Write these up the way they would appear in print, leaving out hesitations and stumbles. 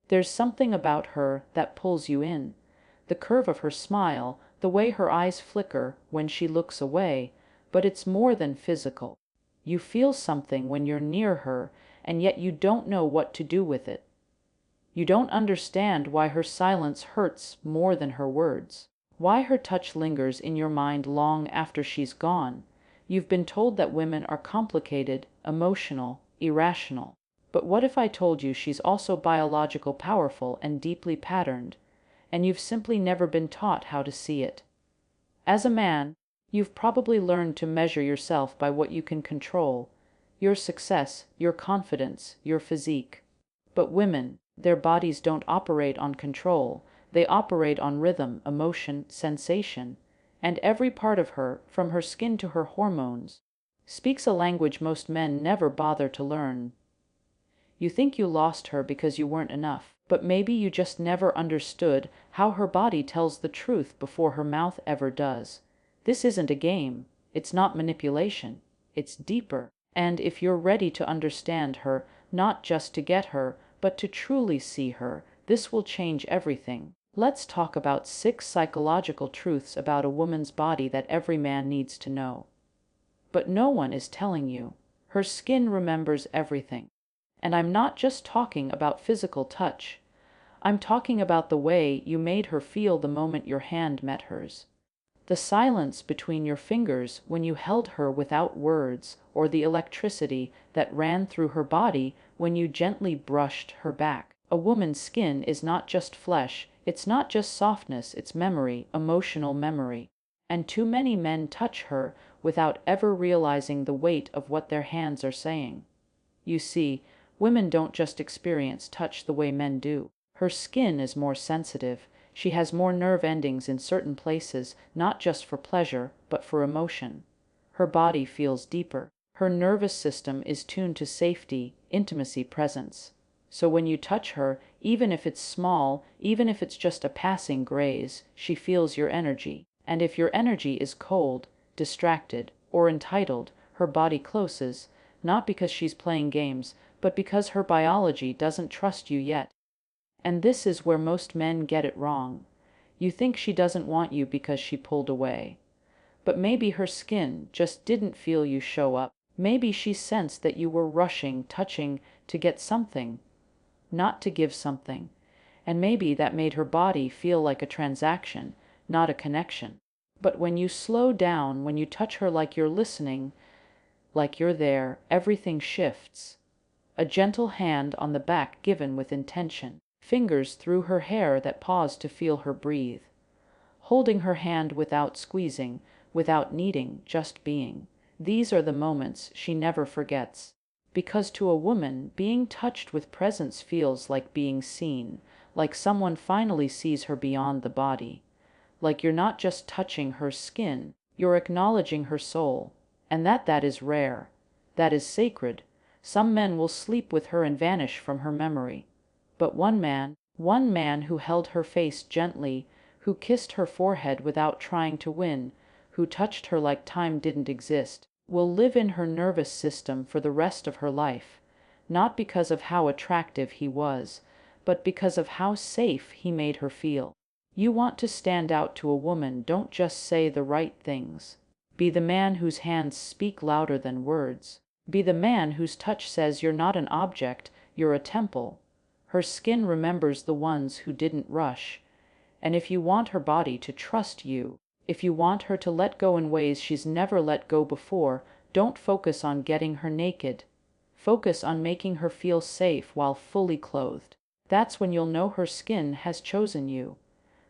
There's something about her that pulls you in. The curve of her smile, the way her eyes flicker when she looks away, but it's more than physical. You feel something when you're near her, and yet you don't know what to do with it. You don't understand why her silence hurts more than her words, why her touch lingers in your mind long after she's gone. You've been told that women are complicated, emotional, irrational. But what if I told you she's also biological, powerful, and deeply patterned, and you've simply never been taught how to see it? As a man, you've probably learned to measure yourself by what you can control, your success, your confidence, your physique. But women, their bodies don't operate on control, they operate on rhythm, emotion, sensation, and every part of her, from her skin to her hormones, speaks a language most men never bother to learn. You think you lost her because you weren't enough, but maybe you just never understood how her body tells the truth before her mouth ever does. This isn't a game, it's not manipulation, it's deeper. And if you're ready to understand her, not just to get her, but to truly see her, this will change everything. Let's talk about 6 psychological truths about a woman's body that every man needs to know. But no one is telling you. Her skin remembers everything. And I'm not just talking about physical touch. I'm talking about the way you made her feel the moment your hand met hers. The silence between your fingers when you held her without words, or the electricity that ran through her body when you gently brushed her back. A woman's skin is not just flesh, it's not just softness, it's memory, emotional memory. And too many men touch her without ever realizing the weight of what their hands are saying. You see, women don't just experience touch the way men do. Her skin is more sensitive. She has more nerve endings in certain places, not just for pleasure, but for emotion. Her body feels deeper. Her nervous system is tuned to safety, intimacy, presence. So when you touch her, even if it's small, even if it's just a passing graze, she feels your energy. And if your energy is cold, distracted, or entitled, her body closes, not because she's playing games, but because her biology doesn't trust you yet. And this is where most men get it wrong. You think she doesn't want you because she pulled away. But maybe her skin just didn't feel you show up. Maybe she sensed that you were rushing, touching to get something, not to give something. And maybe that made her body feel like a transaction, not a connection. But when you slow down, when you touch her like you're listening, like you're there, everything shifts. A gentle hand on the back given with intention. Fingers through her hair that pause to feel her breathe. Holding her hand without squeezing, without needing, just being. These are the moments she never forgets. Because to a woman, being touched with presence feels like being seen, like someone finally sees her beyond the body. Like you're not just touching her skin, you're acknowledging her soul. And that is rare. That is sacred. Some men will sleep with her and vanish from her memory. But one man who held her face gently, who kissed her forehead without trying to win, who touched her like time didn't exist, will live in her nervous system for the rest of her life, not because of how attractive he was, but because of how safe he made her feel. You want to stand out to a woman, don't just say the right things. Be the man whose hands speak louder than words. Be the man whose touch says you're not an object, you're a temple. Her skin remembers the ones who didn't rush. And if you want her body to trust you, if you want her to let go in ways she's never let go before, don't focus on getting her naked. Focus on making her feel safe while fully clothed. That's when you'll know her skin has chosen you.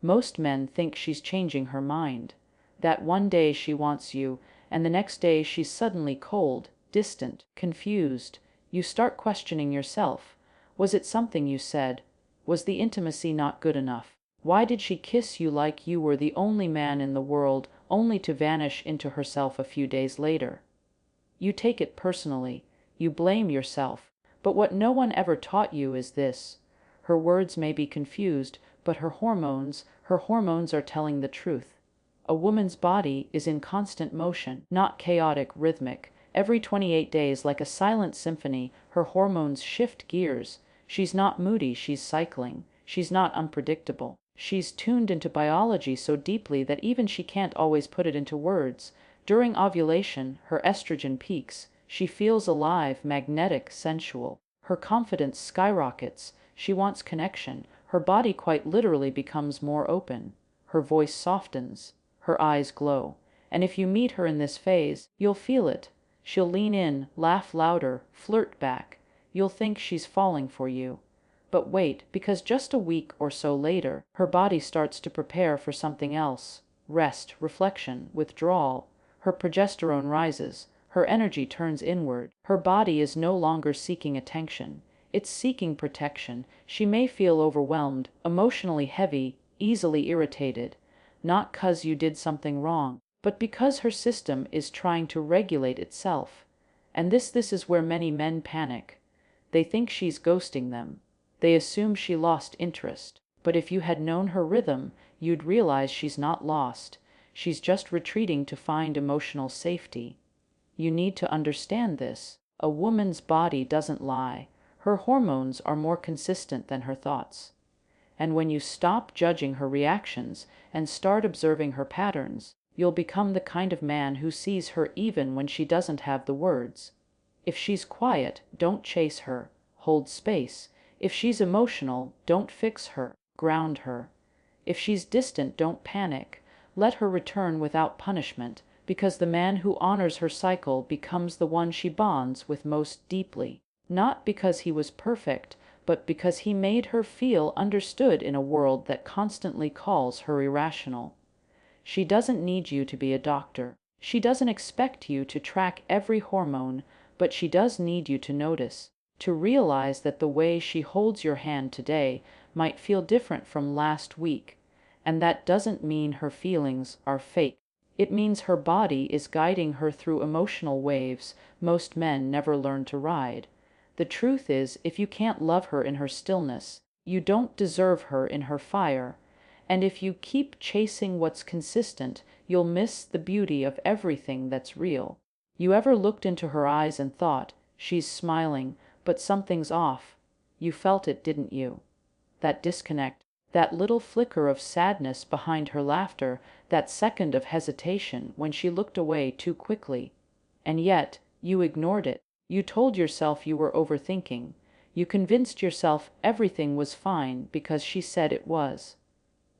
Most men think she's changing her mind. That one day she wants you, and the next day she's suddenly cold, distant, confused. You start questioning yourself. Was it something you said? Was the intimacy not good enough? Why did she kiss you like you were the only man in the world, only to vanish into herself a few days later? You take it personally. You blame yourself. But what no one ever taught you is this. Her words may be confused, but her hormones are telling the truth. A woman's body is in constant motion, not chaotic, rhythmic. Every 28 days, like a silent symphony, her hormones shift gears. She's not moody, she's cycling. She's not unpredictable. She's tuned into biology so deeply that even she can't always put it into words. During ovulation, her estrogen peaks. She feels alive, magnetic, sensual. Her confidence skyrockets. She wants connection. Her body quite literally becomes more open. Her voice softens. Her eyes glow. And if you meet her in this phase, you'll feel it. She'll lean in, laugh louder, flirt back. You'll think she's falling for you. But wait, because just a week or so later, her body starts to prepare for something else. Rest, reflection, withdrawal. Her progesterone rises. Her energy turns inward. Her body is no longer seeking attention. It's seeking protection. She may feel overwhelmed, emotionally heavy, easily irritated. Not 'cause you did something wrong, but because her system is trying to regulate itself. And this is where many men panic. They think she's ghosting them. They assume she lost interest. But if you had known her rhythm, you'd realize she's not lost. She's just retreating to find emotional safety. You need to understand this. A woman's body doesn't lie. Her hormones are more consistent than her thoughts. And when you stop judging her reactions and start observing her patterns, you'll become the kind of man who sees her even when she doesn't have the words. If she's quiet, don't chase her. Hold space. If she's emotional, don't fix her. Ground her. If she's distant, don't panic. Let her return without punishment, because the man who honors her cycle becomes the one she bonds with most deeply. Not because he was perfect, but because he made her feel understood in a world that constantly calls her irrational. She doesn't need you to be a doctor. She doesn't expect you to track every hormone, but she does need you to notice, to realize that the way she holds your hand today might feel different from last week. And that doesn't mean her feelings are fake. It means her body is guiding her through emotional waves most men never learn to ride. The truth is, if you can't love her in her stillness, you don't deserve her in her fire. And if you keep chasing what's consistent, you'll miss the beauty of everything that's real. You ever looked into her eyes and thought, she's smiling, but something's off? You felt it, didn't you? That disconnect, that little flicker of sadness behind her laughter, that second of hesitation when she looked away too quickly. And yet, you ignored it. You told yourself you were overthinking. You convinced yourself everything was fine because she said it was.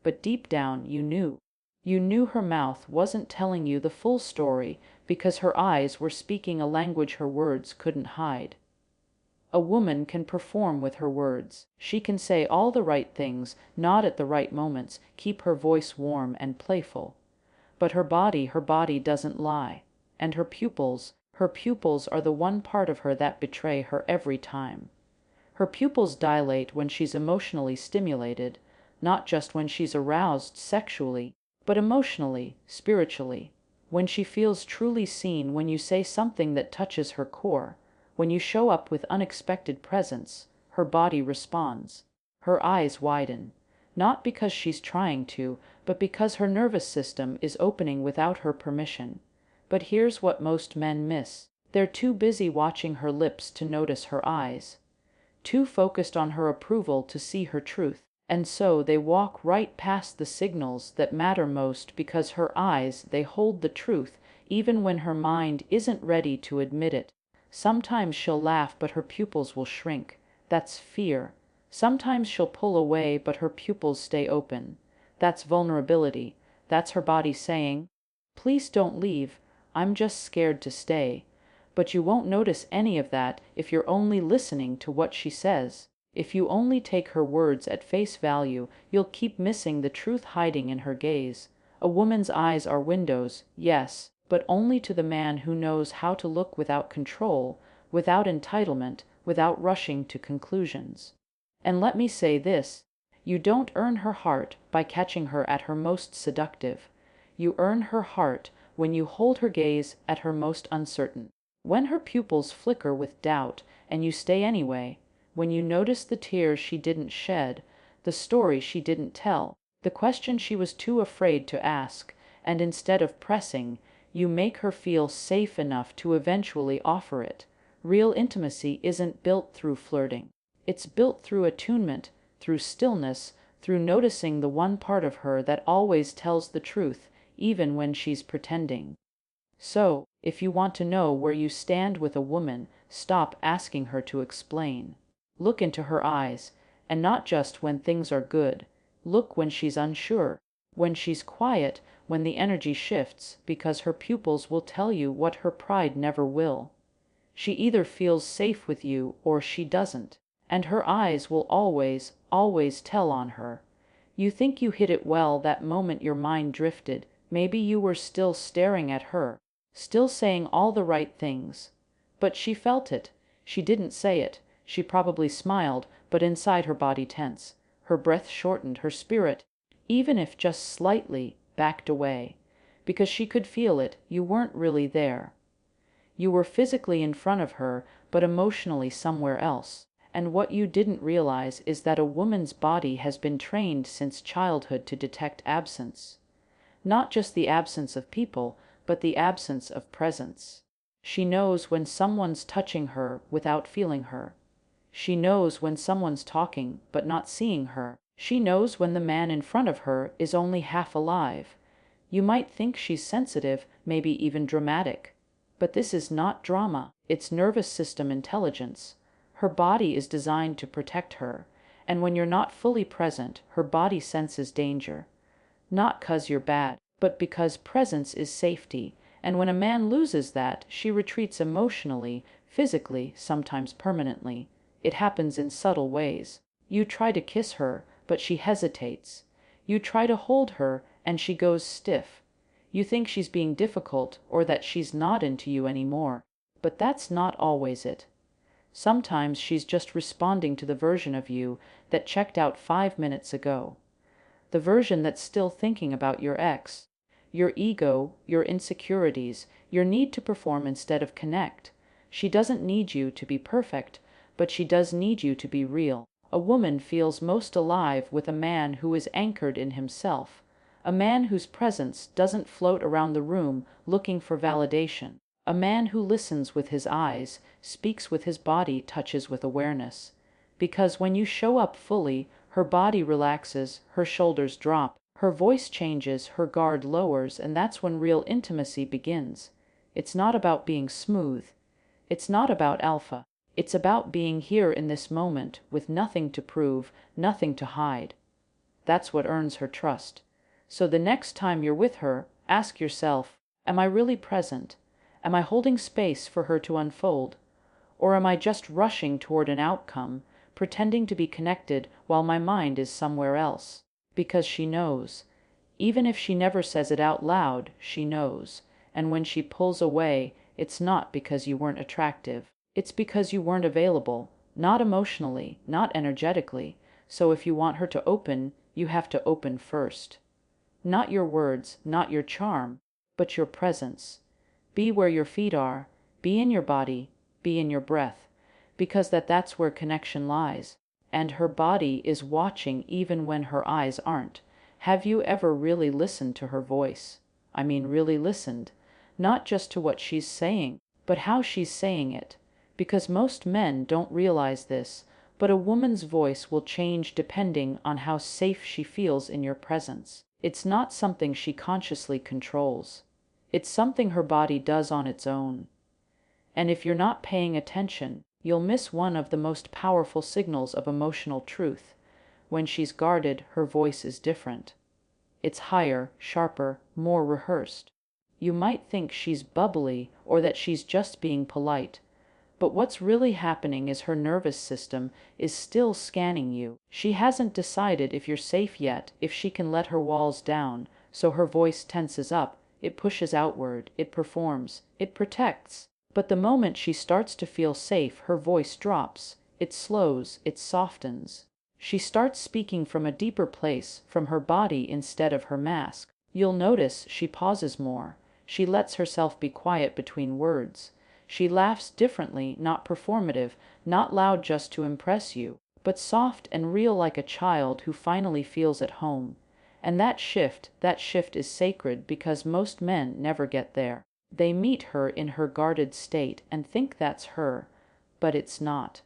But deep down, you knew. You knew her mouth wasn't telling you the full story because her eyes were speaking a language her words couldn't hide. A woman can perform with her words. She can say all the right things, nod at the right moments, keep her voice warm and playful. But her body doesn't lie. And her pupils are the one part of her that betray her every time. Her pupils dilate when she's emotionally stimulated, not just when she's aroused sexually, but emotionally, spiritually. When she feels truly seen, when you say something that touches her core, when you show up with unexpected presence, her body responds. Her eyes widen, not because she's trying to, but because her nervous system is opening without her permission. But here's what most men miss. They're too busy watching her lips to notice her eyes, too focused on her approval to see her truth. And so they walk right past the signals that matter most because her eyes, they hold the truth, even when her mind isn't ready to admit it. Sometimes she'll laugh, but her pupils will shrink. That's fear. Sometimes she'll pull away, but her pupils stay open. That's vulnerability. That's her body saying, "Please don't leave. I'm just scared to stay." But you won't notice any of that if you're only listening to what she says. If you only take her words at face value, you'll keep missing the truth hiding in her gaze. A woman's eyes are windows, yes, but only to the man who knows how to look without control, without entitlement, without rushing to conclusions. And let me say this, you don't earn her heart by catching her at her most seductive. You earn her heart when you hold her gaze at her most uncertain. When her pupils flicker with doubt and you stay anyway, when you notice the tears she didn't shed, the story she didn't tell, the question she was too afraid to ask, and instead of pressing, you make her feel safe enough to eventually offer it. Real intimacy isn't built through flirting. It's built through attunement, through stillness, through noticing the one part of her that always tells the truth, even when she's pretending. So, if you want to know where you stand with a woman, stop asking her to explain. Look into her eyes, and not just when things are good. Look when she's unsure, when she's quiet, when the energy shifts, because her pupils will tell you what her pride never will. She either feels safe with you or she doesn't, and her eyes will always, always tell on her. You think you hit it well that moment your mind drifted, maybe you were still staring at her, still saying all the right things. But she felt it. She didn't say it. She probably smiled, but inside her body tense. Her breath shortened, her spirit, even if just slightly, backed away. Because she could feel it, you weren't really there. You were physically in front of her, but emotionally somewhere else. And what you didn't realize is that a woman's body has been trained since childhood to detect absence. Not just the absence of people, but the absence of presence. She knows when someone's touching her without feeling her. She knows when someone's talking but not seeing her. She knows when the man in front of her is only half alive. You might think she's sensitive, maybe even dramatic. But this is not drama, it's nervous system intelligence. Her body is designed to protect her, and when you're not fully present, her body senses danger. Not 'cause you're bad, but because presence is safety, and when a man loses that, she retreats emotionally, physically, sometimes permanently. It happens in subtle ways. You try to kiss her, but she hesitates. You try to hold her, and she goes stiff. You think she's being difficult or that she's not into you anymore. But that's not always it. Sometimes she's just responding to the version of you that checked out 5 minutes ago. The version that's still thinking about your ex. Your ego, your insecurities, your need to perform instead of connect. She doesn't need you to be perfect, but she does need you to be real. A woman feels most alive with a man who is anchored in himself. A man whose presence doesn't float around the room looking for validation. A man who listens with his eyes, speaks with his body, touches with awareness. Because when you show up fully, her body relaxes, her shoulders drop, her voice changes, her guard lowers, and that's when real intimacy begins. It's not about being smooth. It's not about alpha. It's about being here in this moment with nothing to prove, nothing to hide. That's what earns her trust. So the next time you're with her, ask yourself, am I really present? Am I holding space for her to unfold? Or am I just rushing toward an outcome, pretending to be connected while my mind is somewhere else? Because she knows. Even if she never says it out loud, she knows. And when she pulls away, it's not because you weren't attractive. It's because you weren't available, not emotionally, not energetically. So if you want her to open, you have to open first. Not your words, not your charm, but your presence. Be where your feet are, be in your body, be in your breath, because that's where connection lies. And her body is watching even when her eyes aren't. Have you ever really listened to her voice? I mean really listened, not just to what she's saying, but how she's saying it. Because most men don't realize this, but a woman's voice will change depending on how safe she feels in your presence. It's not something she consciously controls. It's something her body does on its own. And if you're not paying attention, you'll miss one of the most powerful signals of emotional truth. When she's guarded, her voice is different. It's higher, sharper, more rehearsed. You might think she's bubbly or that she's just being polite. But what's really happening is her nervous system is still scanning you. She hasn't decided if you're safe yet, if she can let her walls down, so her voice tenses up, it pushes outward, it performs, it protects. But the moment she starts to feel safe, her voice drops, it slows, it softens. She starts speaking from a deeper place, from her body instead of her mask. You'll notice she pauses more. She lets herself be quiet between words. She laughs differently, not performative, not loud just to impress you, but soft and real like a child who finally feels at home. And that shift is sacred because most men never get there. They meet her in her guarded state and think that's her, but it's not.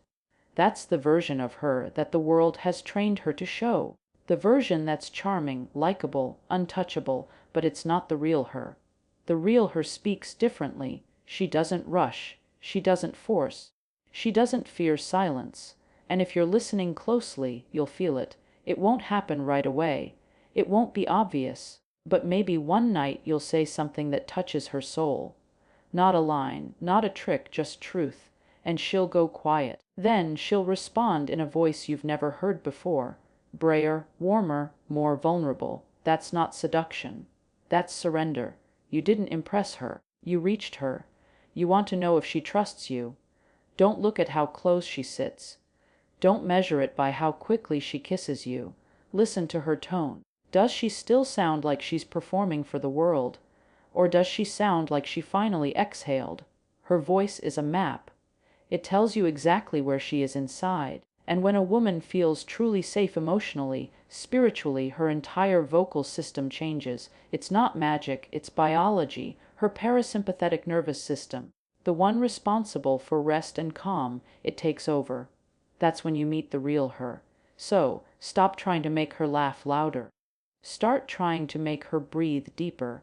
That's the version of her that the world has trained her to show. The version that's charming, likable, untouchable, but it's not the real her. The real her speaks differently. She doesn't rush. She doesn't force. She doesn't fear silence. And if you're listening closely, you'll feel it. It won't happen right away. It won't be obvious. But maybe one night you'll say something that touches her soul. Not a line, not a trick, just truth. And she'll go quiet. Then she'll respond in a voice you've never heard before. Brayer, warmer, more vulnerable. That's not seduction. That's surrender. You didn't impress her. You reached her. You want to know if she trusts you. Don't look at how close she sits. Don't measure it by how quickly she kisses you. Listen to her tone. Does she still sound like she's performing for the world? Or does she sound like she finally exhaled? Her voice is a map. It tells you exactly where she is inside. And when a woman feels truly safe emotionally, spiritually, her entire vocal system changes. It's not magic, it's biology, her parasympathetic nervous system, the one responsible for rest and calm, it takes over. That's when you meet the real her. So, stop trying to make her laugh louder. Start trying to make her breathe deeper.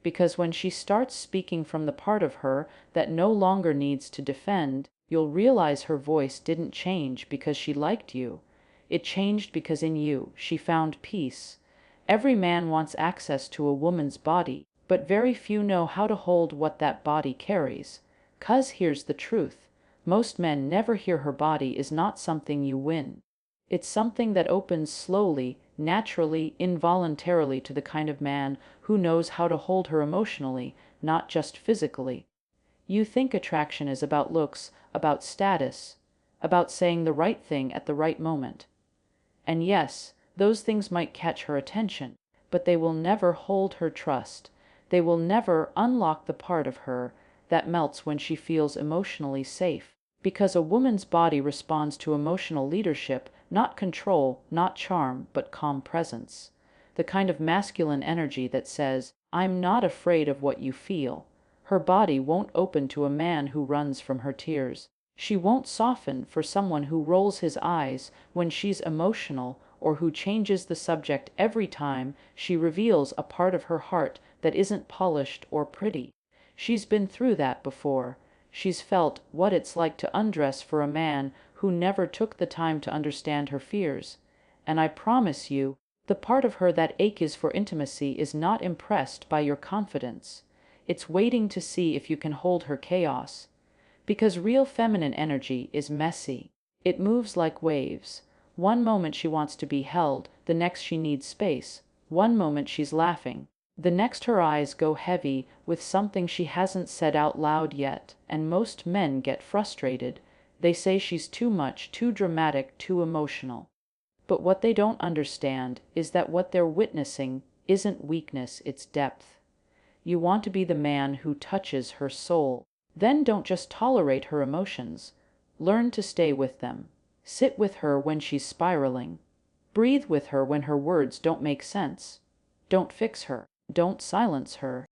Because when she starts speaking from the part of her that no longer needs to defend, you'll realize her voice didn't change because she liked you. It changed because in you, she found peace. Every man wants access to a woman's body, but very few know how to hold what that body carries. 'Cause here's the truth. Most men never hear her body is not something you win. It's something that opens slowly, naturally, involuntarily to the kind of man who knows how to hold her emotionally, not just physically. You think attraction is about looks, about status, about saying the right thing at the right moment. And yes, those things might catch her attention, but they will never hold her trust. They will never unlock the part of her that melts when she feels emotionally safe. Because a woman's body responds to emotional leadership, not control, not charm, but calm presence. The kind of masculine energy that says, I'm not afraid of what you feel. Her body won't open to a man who runs from her tears. She won't soften for someone who rolls his eyes when she's emotional or who changes the subject every time she reveals a part of her heart that isn't polished or pretty. She's been through that before. She's felt what it's like to undress for a man who never took the time to understand her fears. And I promise you, the part of her that aches for intimacy is not impressed by your confidence. It's waiting to see if you can hold her chaos. Because real feminine energy is messy. It moves like waves. One moment she wants to be held, the next she needs space. One moment she's laughing. The next her eyes go heavy with something she hasn't said out loud yet, and most men get frustrated. They say she's too much, too dramatic, too emotional. But what they don't understand is that what they're witnessing isn't weakness, it's depth. You want to be the man who touches her soul. Then don't just tolerate her emotions. Learn to stay with them. Sit with her when she's spiraling. Breathe with her when her words don't make sense. Don't fix her. Don't silence her.